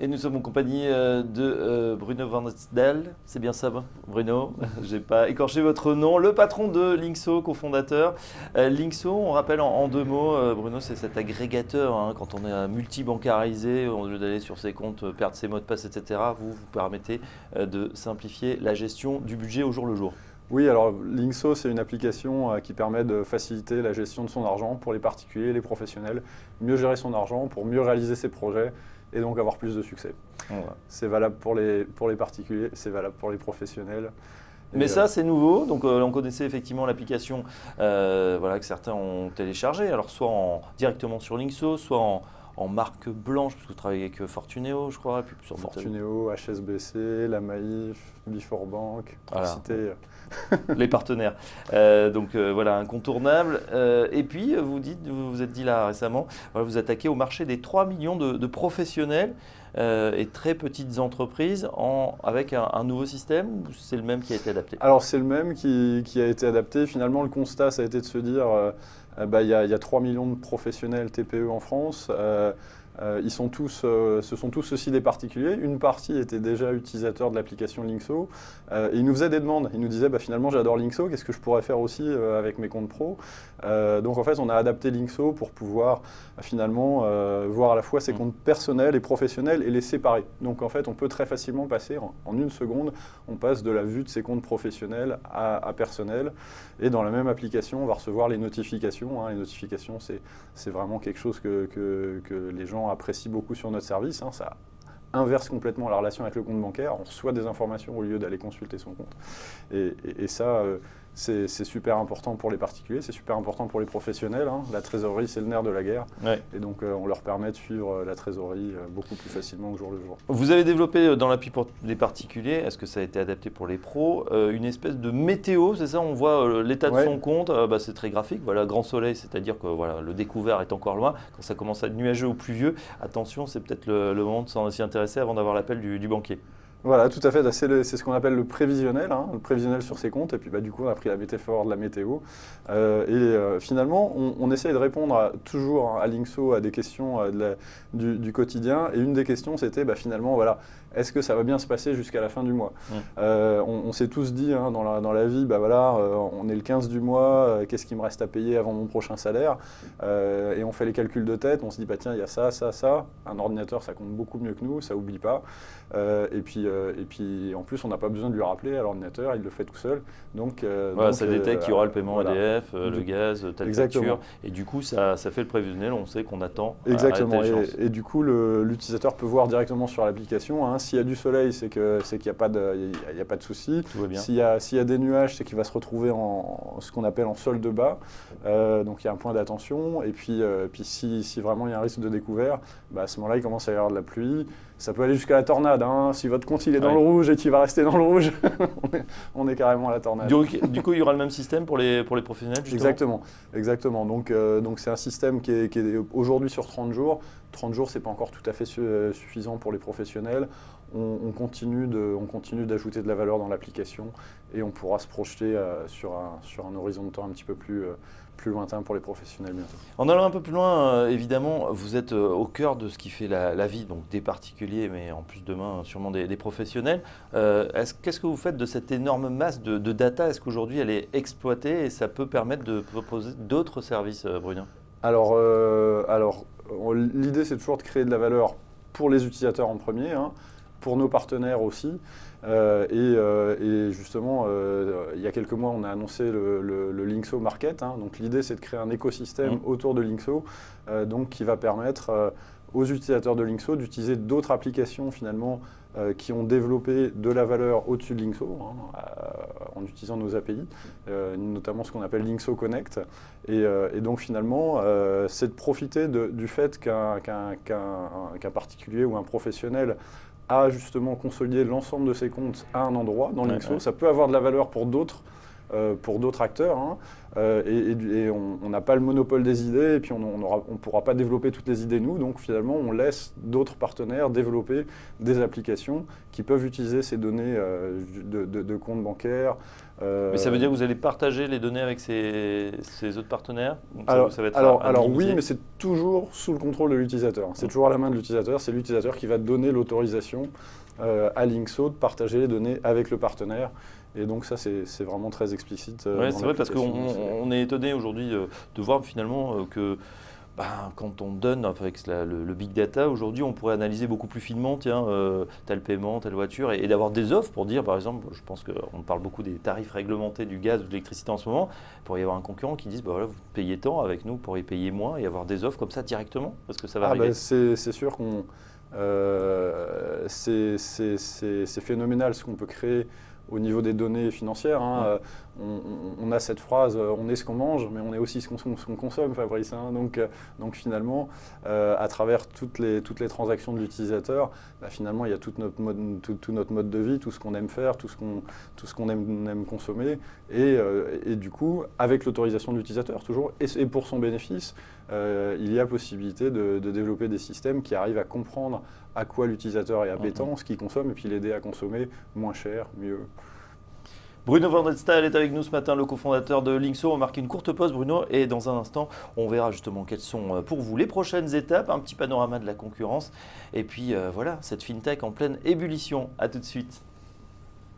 Et nous sommes en compagnie de Bruno Van Esdel, c'est bien ça Bruno? J'ai pas écorché votre nom, le patron de Linkso, cofondateur. Linkso, on rappelle en deux mots, Bruno, c'est cet agrégateur, hein, quand on est multi-bancarisé, au lieu d'aller sur ses comptes, perdre ses mots de passe, etc., vous permettez de simplifier la gestion du budget au jour le jour. Oui, alors Linkso, c'est une application qui permet de faciliter la gestion de son argent pour les particuliers, les professionnels, mieux gérer son argent pour mieux réaliser ses projets et donc avoir plus de succès. Voilà. C'est valable pour les particuliers, c'est valable pour les professionnels. Mais ça, c'est nouveau. Donc, on connaissait effectivement l'application voilà, que certains ont téléchargée. Alors, soit directement sur Linkso, soit en marque blanche, parce que vous travaillez avec Fortuneo, je crois. Puis sur Fortuneo, HSBC, la Maïf, Before Bank, pour voilà. citer les partenaires. Donc voilà, incontournable. Et puis, vous vous êtes dit là récemment, voilà, vous attaquez au marché des 3 millions de professionnels et très petites entreprises avec un nouveau système, ou c'est le même qui a été adapté? Alors c'est le même qui a été adapté. Finalement, le constat, ça a été de se dire, il y a 3 millions de professionnels TPE en France. Ils sont tous, ce sont tous aussi des particuliers. Une partie était déjà utilisateur de l'application Linkso. Et ils nous faisaient des demandes. Ils nous disaient, finalement, j'adore Linkso, qu'est-ce que je pourrais faire aussi avec mes comptes pro? Donc en fait, on a adapté Linkso pour pouvoir finalement voir à la fois ses comptes personnels et professionnels et les séparer. Donc en fait, on peut très facilement passer, en une seconde, on passe de la vue de ses comptes professionnels à personnels. Et dans la même application, on va recevoir les notifications. Les notifications, c'est vraiment quelque chose que les gens apprécient beaucoup sur notre service. Ça inverse complètement la relation avec le compte bancaire. On reçoit des informations au lieu d'aller consulter son compte. Et ça, c'est super important pour les particuliers, c'est super important pour les professionnels. La trésorerie, c'est le nerf de la guerre. Ouais. Et donc, on leur permet de suivre la trésorerie beaucoup plus facilement au jour le jour. Vous avez développé dans l'appli pour les particuliers, est-ce que ça a été adapté pour les pros, une espèce de météo, c'est ça? On voit l'état de son compte, c'est très graphique. Voilà, grand soleil, c'est-à-dire que voilà, le découvert est encore loin. Quand ça commence à être nuageux ou pluvieux, attention, c'est peut-être le moment de s'y intéresser avant d'avoir l'appel du banquier. Voilà, tout à fait. C'est ce qu'on appelle le prévisionnel, le prévisionnel sur ses comptes. Et puis du coup, on a pris la métaphore de la météo. Finalement, on essaye de répondre toujours à Linkso à des questions du quotidien. Et une des questions, c'était finalement, voilà, est-ce que ça va bien se passer jusqu'à la fin du mois? On s'est tous dit dans la vie, on est le 15 du mois, qu'est-ce qu'il me reste à payer avant mon prochain salaire? Et on fait les calculs de tête, on se dit, tiens, il y a ça, ça, ça. Un ordinateur, ça compte beaucoup mieux que nous, ça n'oublie pas. Et puis en plus, on n'a pas besoin de lui rappeler à l'ordinateur, il le fait tout seul. Donc, ça détecte qu'il y aura le paiement EDF, le gaz, telle facture. Et du coup, ça fait le prévisionnel, on sait qu'on attend. Exactement. Et du coup, l'utilisateur peut voir directement sur l'application. S'il y a du soleil, c'est qu'il n'y a pas de souci. S'il y a des nuages, c'est qu'il va se retrouver en ce qu'on appelle en solde bas. Donc il y a un point d'attention. Et puis si vraiment il y a un risque de découvert, à ce moment-là, il commence à y avoir de la pluie. Ça peut aller jusqu'à la tornade. Si votre compte il est dans le rouge et qu'il va rester dans le rouge, on est carrément à la tornade. Du coup, il y aura le même système pour les professionnels, justement. Exactement. Donc c'est un système qui est aujourd'hui sur 30 jours. 30 jours, ce n'est pas encore tout à fait suffisant pour les professionnels. On continue d'ajouter de la valeur dans l'application et on pourra se projeter sur un horizon de temps un petit peu plus lointain pour les professionnels bientôt. En allant un peu plus loin, évidemment, vous êtes au cœur de ce qui fait la vie donc des particuliers, mais en plus demain sûrement des professionnels. Qu'est-ce que vous faites de cette énorme masse de data? Est-ce qu'aujourd'hui elle est exploitée et ça peut permettre de proposer d'autres services, Bruno? Alors l'idée c'est toujours de créer de la valeur pour les utilisateurs en premier, pour nos partenaires aussi. Et justement, il y a quelques mois, on a annoncé le Linkso Market. Donc l'idée, c'est de créer un écosystème autour de Linkso qui va permettre aux utilisateurs de Linkso d'utiliser d'autres applications finalement qui ont développé de la valeur au-dessus de Linkso en utilisant nos API, notamment ce qu'on appelle Linkso Connect. Et donc finalement, c'est de profiter du fait qu'un particulier ou un professionnel à justement consolider l'ensemble de ses comptes à un endroit dans Linkso. Ça peut avoir de la valeur pour d'autres acteurs. Et on n'a pas le monopole des idées et puis on ne pourra pas développer toutes les idées nous. Donc finalement, on laisse d'autres partenaires développer des applications qui peuvent utiliser ces données de comptes bancaires, Mais ça veut dire que vous allez partager les données avec ces autres partenaires? Donc ça va être alors oui, anonymisé. mais c'est toujours sous le contrôle de l'utilisateur. C'est toujours à la main de l'utilisateur. C'est l'utilisateur qui va donner l'autorisation à Linkso de partager les données avec le partenaire. Et donc ça, c'est vraiment très explicite. Ouais, c'est vrai parce l'application. qu'on est étonné aujourd'hui de voir finalement que quand on donne avec le big data, aujourd'hui, on pourrait analyser beaucoup plus finement, tiens, tel paiement, telle voiture, et d'avoir des offres pour dire, par exemple, je pense qu'on parle beaucoup des tarifs réglementés du gaz ou de l'électricité en ce moment, il pourrait y avoir un concurrent qui dise, bah voilà, vous payez tant, avec nous, vous pourriez payer moins, et avoir des offres comme ça directement. Est-ce que ça va arriver? C'est sûr qu'on c'est phénoménal ce qu'on peut créer au niveau des données financières. Hein. On a cette phrase, on est ce qu'on mange, mais on est aussi ce qu'on consomme, Fabrice. Hein. Donc finalement, à travers toutes les transactions de l'utilisateur, finalement, il y a tout notre mode de vie, tout ce qu'on aime faire, tout ce qu'on aime consommer. Et du coup, avec l'autorisation de l'utilisateur, toujours, et pour son bénéfice, il y a possibilité de développer des systèmes qui arrivent à comprendre à quoi l'utilisateur est appétent, ce qu'il consomme, et puis l'aider à consommer moins cher, mieux. Bruno Van Stael est avec nous ce matin, le cofondateur de Linkso. On va marquer une courte pause, Bruno, et dans un instant, on verra justement quelles sont pour vous les prochaines étapes, un petit panorama de la concurrence, et puis voilà, cette fintech en pleine ébullition. À tout de suite.